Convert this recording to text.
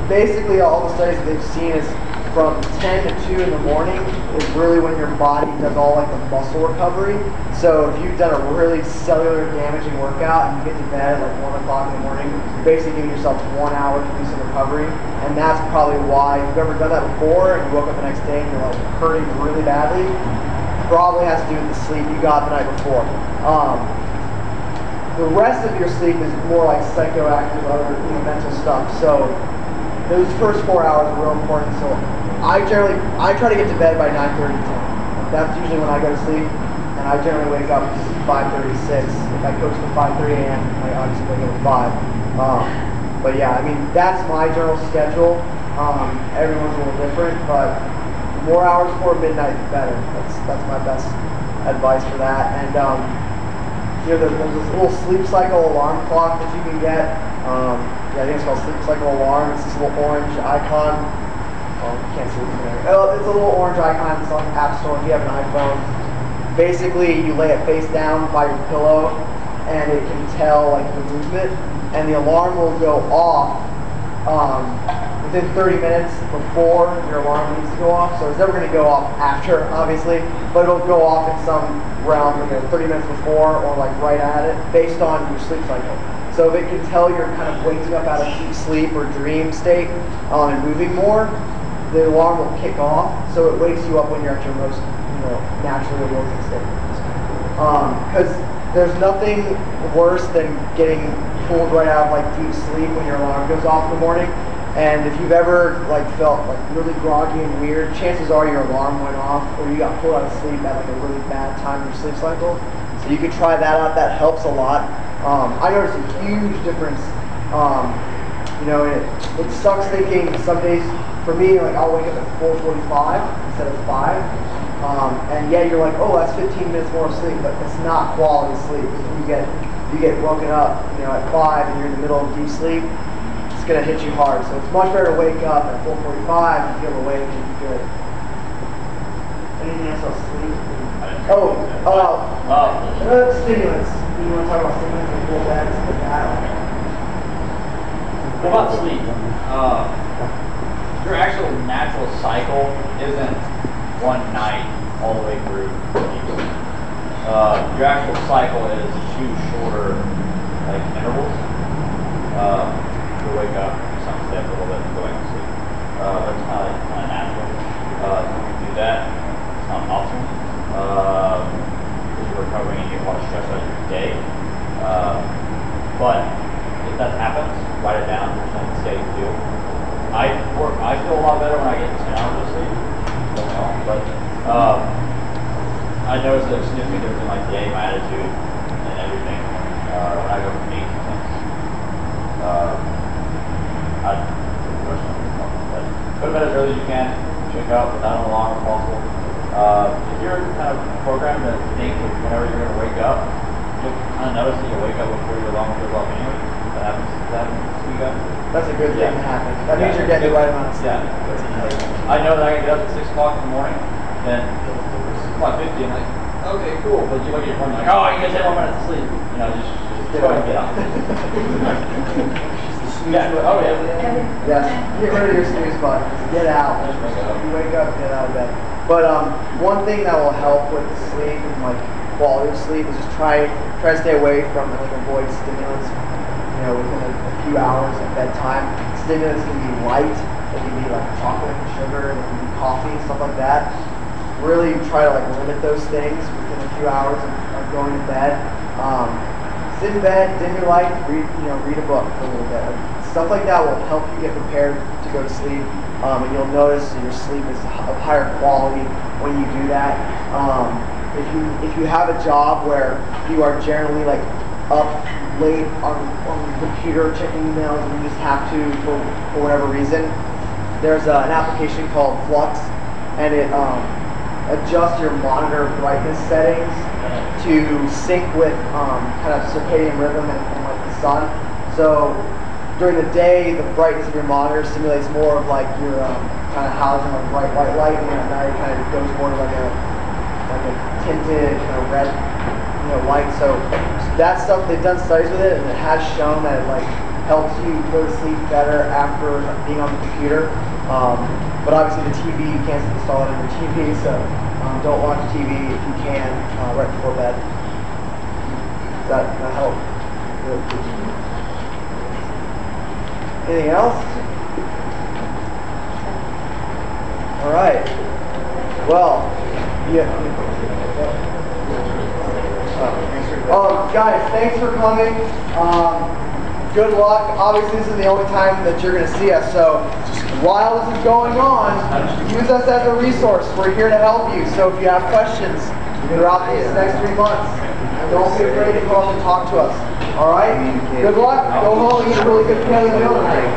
basically all the studies that they've seen is from 10 to 2 in the morning is really when your body does all like the muscle recovery. So if you've done a really cellular damaging workout and you get to bed at like 1 o'clock in the morning, you're basically giving yourself 1 hour to do some recovery. And that's probably why, if you've ever done that before and you woke up the next day and you're like hurting really badly, probably has to do with the sleep you got the night before. The rest of your sleep is more like psychoactive, other mental stuff. So those first 4 hours are real important. So I try to get to bed by 9:30, 10. That's usually when I go to sleep, and I generally wake up 5:36. If I coach till 5:30 a.m., I obviously wake up at 5. But yeah, I mean that's my general schedule. Everyone's a little different, but more hours before midnight, the better. That's my best advice for that. And there's this little sleep cycle alarm clock that you can get. Yeah, I think it's called Sleep Cycle Alarm. It's this little orange icon. Oh, you can't see it from there. Oh, it's a little orange icon. It's on the App Store if you have an iPhone. Basically, you lay it face down by your pillow, and it can tell like the movement, and the alarm will go off within 30 minutes before your alarm needs to go off. So it's never going to go off after, obviously, but it'll go off in some realm, 30 minutes before or like right at it, based on your sleep cycle. So if it can tell you're kind of waking up out of deep sleep or dream state and moving more, the alarm will kick off. So it wakes you up when you're at your most, naturally awoken state. Because there's nothing worse than getting pulled right out of like deep sleep when your alarm goes off in the morning. And if you've ever like felt like really groggy and weird, chances are your alarm went off or you got pulled out of sleep at like a really bad time in your sleep cycle. So you could try that out. That helps a lot. I noticed a huge difference. It sucks thinking some days, for me, like I'll wake up at 4:45 instead of 5. And yeah, you're like, oh, that's 15 minutes more of sleep, but it's not quality sleep. You get woken up, at 5 and you're in the middle of deep sleep, it's gonna hit you hard. So it's much better to wake up at 4:45 and feel awake and be good. Anything else about sleep? Stimulants. You want to talk about stimulants and full beds like that? What about sleep? Your actual natural cycle isn't one night all the way through. Your actual cycle is 2 shorter intervals. You wake up, do something step a little bit, and go back to sleep. That's kind of natural. You can do that. It's not optional. Because you're recovering and you get a lot of stress out of your day. But if that happens, write it down. There's nothing to say you do. I feel a lot better when I get 10 hours of sleep. Don't know, but I noticed a significant difference in my day, my attitude, and everything when I go from 8 to 10. Go to bed as early as you can. Wake up without an alarm if possible. If you're kind of programmed to think of whenever you're going to wake up, you'll kind of notice that you'll wake up before your alarm goes off anyway. That happens to you guys. That's a good thing to happen. That means you're getting the right amount of sleep. Yeah. I know that I can get up at 6 o'clock in the morning, then 6:50, I'm like, okay, cool. But you look at your phone, like, oh, I get 10 more minutes of sleep. Just go ahead and get up. Oh yeah. Yes. Get rid of your snooze button. Get out. You wake up, get out of bed. But one thing that will help with the sleep and quality of sleep is just try to stay away from avoid stimulants. Within a few hours of bedtime. Stimulants can be light. They can be like chocolate and sugar. They can be coffee, stuff like that. Really try to limit those things within a few hours of going to bed. Sit in bed, dim your light, read a book for a little bit. Stuff like that will help you get prepared to go to sleep, and you'll notice your sleep is of higher quality when you do that. If you have a job where you are generally up late on your computer checking emails and you just have to for whatever reason, there's an application called Flux, and it adjusts your monitor brightness settings to sync with kind of circadian rhythm and the sun. So during the day, the brightness of your monitor simulates more of your kind of housing bright white light, and at night it kind of goes more to a tinted kind of red light. So that stuff, they've done studies with it, and it has shown that it helps you go to sleep better after being on the computer. But obviously the TV, you can't install it on your TV, so don't watch TV if you can right before bed. Does that help? Anything else? All right. Well, yeah. Guys, thanks for coming. Good luck. Obviously, this is the only time that you're going to see us. So while this is going on, use us as a resource. We're here to help you. So if you have questions throughout these next 3 months, don't be afraid to come up and talk to us. All right? Good luck. Go home and eat a really good paleo meal tonight.